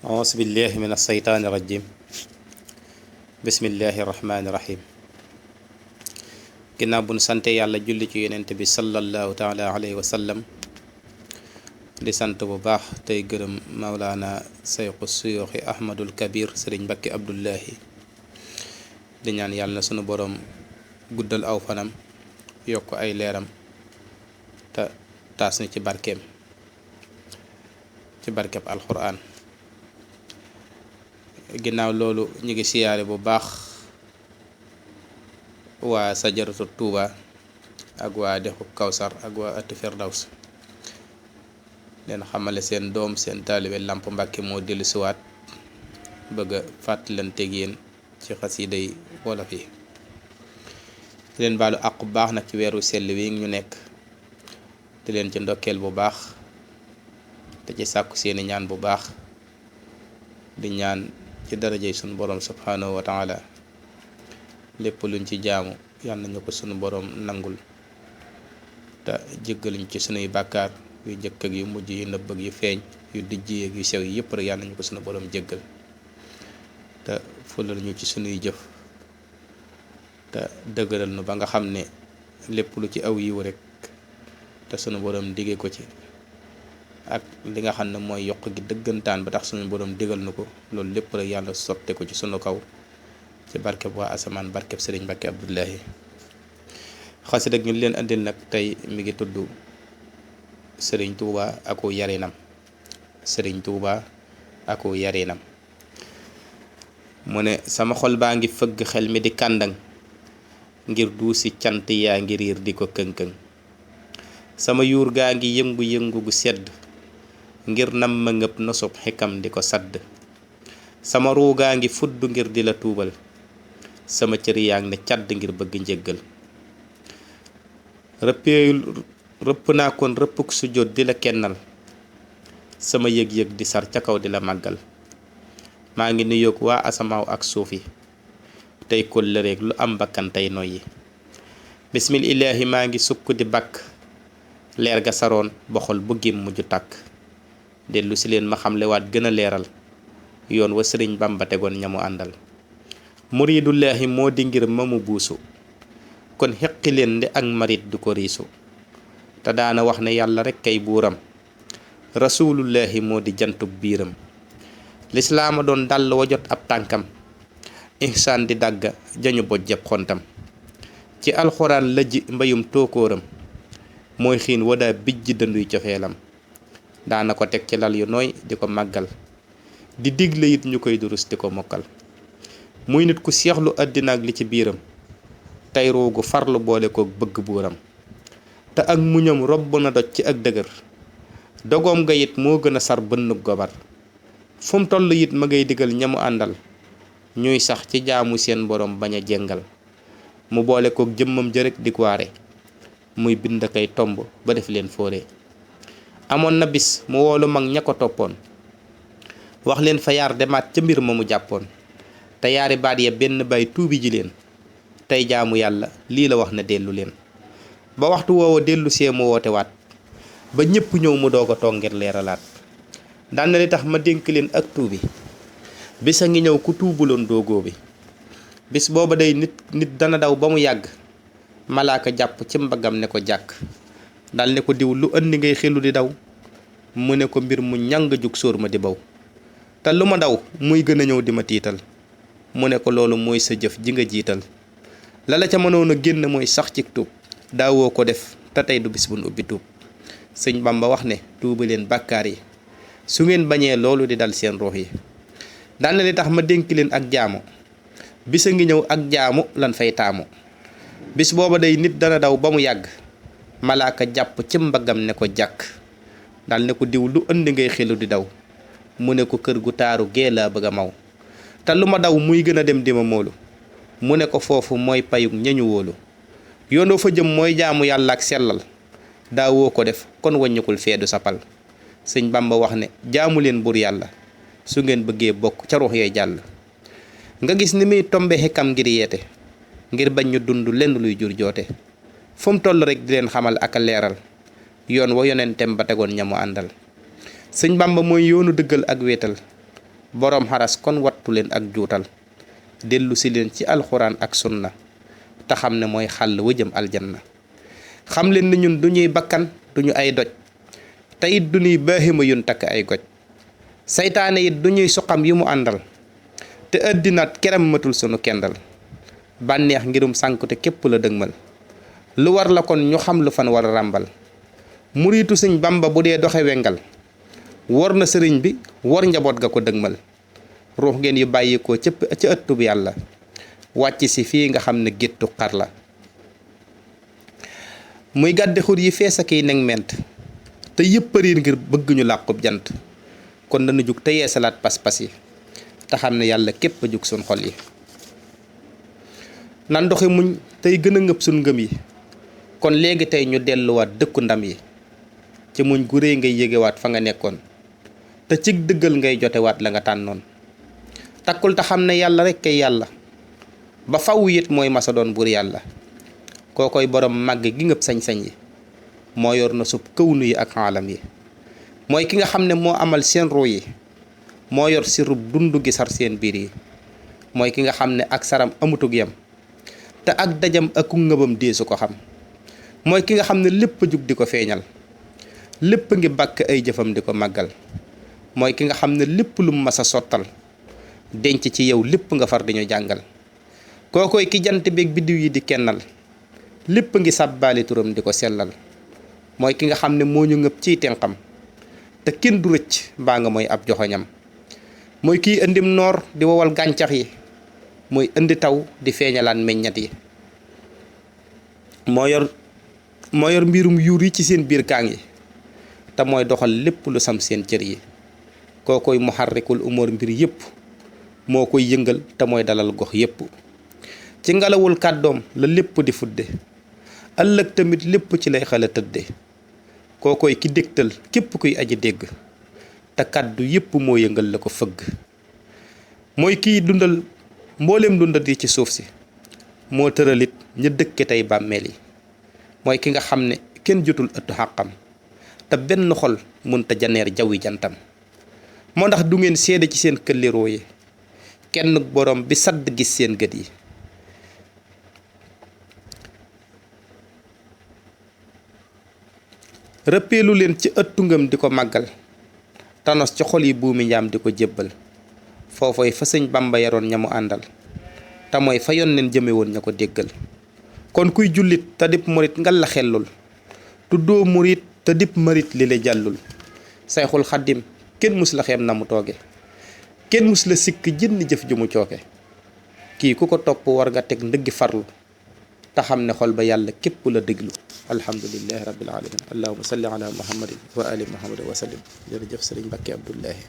أعوذ بالله من الشيطان الرجيم بسم الله الرحمن الرحيم ginnaaw bu nu sante yàlla julli ci yonent bi sallallahu taala alayhi wa sallam di sant bu baax tey gërëm Mawlaana Sayxu Suyuuxi Ahmadul Kabir Sëriñ Mbàkke Abdullahi di ñaan yàlla na sunu boroom guddal aw fanam yokk ay leeram te taas ni ci barkeem ci barkeb alxuraan. ginnaaw loolu ñu ngi siyaare bu baax waa Sajaratu Tuuba ak waa Dexu Kawsar ak waa ëtt Firdaws leen xamale seen doom seen taalibe Lamp Mbàkke moo dellu siwaat bëgg a fàttalanteeg yéen ci xasida yi wolof yi leen baalu àq bu baax nag ci weeru sell wi ñu nekk di leen ci ndokkeel bu baax te ci sàkku seeni ñaan bu baax di ñaan ci darajey sunu borom subhanahu wa taala lépp luñ ci jaamu yàlla nañu ko sunu borom nangul te jéggaluñ ci sunuy bàkkaar yu njëkk ak yu mujj yu nëbb ak yu feeñ yu dijj ak yu sew yi yëpp rek yàlla nañu ko sunu borom jéggal te fulal ñu ci sunuy jëf te dëgëral nu ba nga xam ne lépp lu ci aw yiw rek te sunu borom digee ko ci ak li nga xam ne mooy yokk gi dëggantaan ba tax suñu borom digal na ko loolu lépp rek yàlla sotte ko ci sunu kaw ci barkeb waa asamaan barkeb Sëriñ Mbàkke Abdullahi xasida ñu leen andil nag tey mi ngi tudd Sëriñ Tuuba aku yarinam Sëriñ Tuuba aku yarinam mu ne sama xol baa ngi fëgg xel mi di kàndang ngir duusi cant yaa ngi riir di ko këng-këng sama yuur gaa ngi yëngu-yëngu gu sedd ngir nam ma ngëpp nosub xikam di ko sadd sama ruugaa ngi fudd ngir di la tuubal sama cër yaa ngi ne càdd ngir bëgg njéggal rëpp naa kon rëppuk sujjóot di la kennal sama yëg-yëg di sar ca kaw di la màggal maa ngi nuyoog waa asamaaw ak suuf yi tey kóllëreeg lu am bakkan tey noyyi bismillaahi maa ngi sukk di bakk leer ga saroon boxol bu gim mujj tàkk dellu si leen ma xamlewaat gën a leeral yoon wa sëriñ Bamba tegoon ñamu àndal muridullaahi moo di ngir ma mu buusu kon xeqi leen ndi ak marit du ko riisu te daana wax ne yàlla rekk kay buuram rasulullaahi moo di jantub biiram lislaama doon dàll wa jot ab tànkam ihsaan di dàgga jañu bojjeb xontam ci alxuraan la ji mbayum tookóoram mooy xiin wadaa bijj dënduy cofeelam daana ko teg ci lal yu nooy di ko màggal di digle it ñu koy durus di ko mokkal muy nit ku seexlu àddina ak li ci biiram tey roogu farlu boole kook bëgg buuram te ak muñam robb na doj ci ak dëgër dogoom nga it moo gën a sar bënnub gobar fu mu toll it ma ngay digal ñamu àndal ñuy sax ci jaamu seen borom bañ a jengal mu boole kook jëmmam jërek di waare muy bind kay tomb ba def leen fóore amoon na bis mu woolu mag ña ko toppoon wax leen fa yaar demaat ca mbir ma mu jàppoon te yaari baat ya benn bay tuubi ji leen tey jaamu yàlla lii la wax na dellu leen ba waxtu woowa dellu see mu woote waat ba ñépp ñëw mu doog a toog ngir leeralaat daan na li tax ma dénk leen ak tuubi bis a ngi ñëw ku tuubuloon doogoo bi bis booba day nit dana daw ba mu yàgg malaaka jàpp ci mbaggam ne ko jàkk dal ne ko diw lu andi ngay xelu di daw mu ne ko mbir mu ñàng jug sóor ma di baw te lu ma daw muy gën a ñëw di ma tiital mu ne ko loolu mooy sa jëf ji nga jiital la la ca mënoon a génn mooy sax ci tuub daawoo ko def te tey du bis bu nu ubbi tuub sëñ Bamba wax ne tuuba leen bàkkaar yi su ngeen bañee loolu di dal seen ruux yi daan na li tax ma dénk leen ak jaamu bis a ngi ñëw ak jaamu lan fay taamu bis booba day nit dana daw ba mu yàgg malaaka jàpp ci mbaggam ne ko jàkk dal ne ko diw lu indi ngay xelu di daw mu ne ko kër gu taaru gee laa bëgg a maw te lu ma daw muy gën a dem di ma moolu mu ne ko foofu mooy payug ñañu wóolu yoonoo fa jëm mooy jaamu yàlla ak sellal daawoo ko def kon wàññikul feedu sapal sëñ Bamba wax ne jaamu leen buur yàlla su ngeen bëggee bokk ca ruux yee jàll nga gis ni muy tombe xekkam ngir yeete ngir bañ ñu dund lenn luy jur joote fu mu toll rek di leen xamal ak a leeral yoon wa yonentem ba tegoon ñamu àndal sëñ Bamba mooy yoonu dëggal ak wéetal boroom xaras kon wattu leen ak juutal dellu si leen ci alxuraan ak sunna te xam ne mooy xàll wa jëm aljanna. xam leen ne ñun du ñuy bakkan duñu ay doj te it du ñuy baaxima yun takk ay goj saytaane it du ñuy suqam yi mu àndal te àddinaat keram matul sunu kendal bànneex ngirum sànkute képp la dëgmal lu war la kon ñu xam lu fan war a ràmbal muriitu sëñ Bamba bu dee doxe wengal wor na sëriñ bi wor njaboot ga ko dëgmal ruux ngeen yu bàyyikoo ca ëttub yàlla wàcc si fii nga xam ne géttu xar la muy gàdde xur yi fees ak yi neg ment te yëpp riir ngir bëgg ñu làqub jant kon dana jug te yeesalaat pas-pas yi te xam ne yàlla képp a jug suñ xol yi nan doxi muñ tey gën a ngëb suñ ngëm yi kon léegi tey ñu delluwaat dëkku ndam yi ci muñ gu réy ngay yégewaat fa nga nekkoon te cig dëggal ngay jotewaat la nga tànnoon takkul te xam ne yàlla rek kay yàlla ba faw it mooy masa doon buur yàlla koo koy borom màgg gi ngëb sañ-sañ yi moo yor na sub këwnu yi ak xaalam yi mooy ki nga xam ne moo amal seen ruu yi moo yor si rub dundu gi sar seen biir yi mooy ki nga xam ne ak saram amutug yam te ak dajam aku ngëbam deesu ko xam mooy ki nga xam ne lépp jug di ko feeñal lépp ngi bàkk ay jëfam di ko màggal mooy ki nga xam ne lépp lu mas a sottal denc ci yow lépp nga far di ñu jàngal kookoy ki jant beeg biddiw yi di kennal lépp ngi sàbbaali turam di ko sellal mooy ki nga xam ne moo ñu ngëb ciy tenxam te kenn du rëcc mbaa nga mooy ab joxoñam mooy kiy indim noor di wowal gàncax yi mooy indi taw di feeñalaan meññat yi moo yor mbirum yuur yi ci seen biir kaang yi te mooy doxal lépp lu sam seen cër yi kookoy muharrikul umur mbir yépp moo koy yëngal te mooy dalal gox yépp ci ngelawul kàddoom la lépp di fudde ëllëg tamit lépp ci lay xala tëdde kookoy ki dégtal képp kuy aji dégg te kàddu yépp moo yëngal la ko fëgg mooy kiy dundal mbooleem dundat yi ci suuf si moo tëralit ña dëkke tey bàmmeel yi mooy ki nga xam ne kenn jotul ëttu xàqam te benn xol munta janeer jawwi jantam moo ndax du ngeen seede ci seen këlliroo yi kenn borom bi sadd gis seen gët yi rëppeelu leen ci ëttu ngëm di ko màggal tanos ci xol yi buumi njaam di ko jébbal foofooy fa sëñ Bamba yaroon ña mu àndal te mooy fa yonneen jëme woon ña ko déggal kon kuy jullit te dip murit ngal la xellul tuddoo murit te dip marit li la jàllul sayxul xaddim kenn mus la xeem na mu tooge kenn mus la sikk jënn jëf ju mu cooke kii ku ko topp war nga teg ndëggi farlu te xam ne xol ba yàlla képp la déglu alhamdulillahi rabbil alamin allahumma salli ala muhammadin wa ali muhammadin wa sallim jërëjëf sëriñ Mbàkke Abdullahi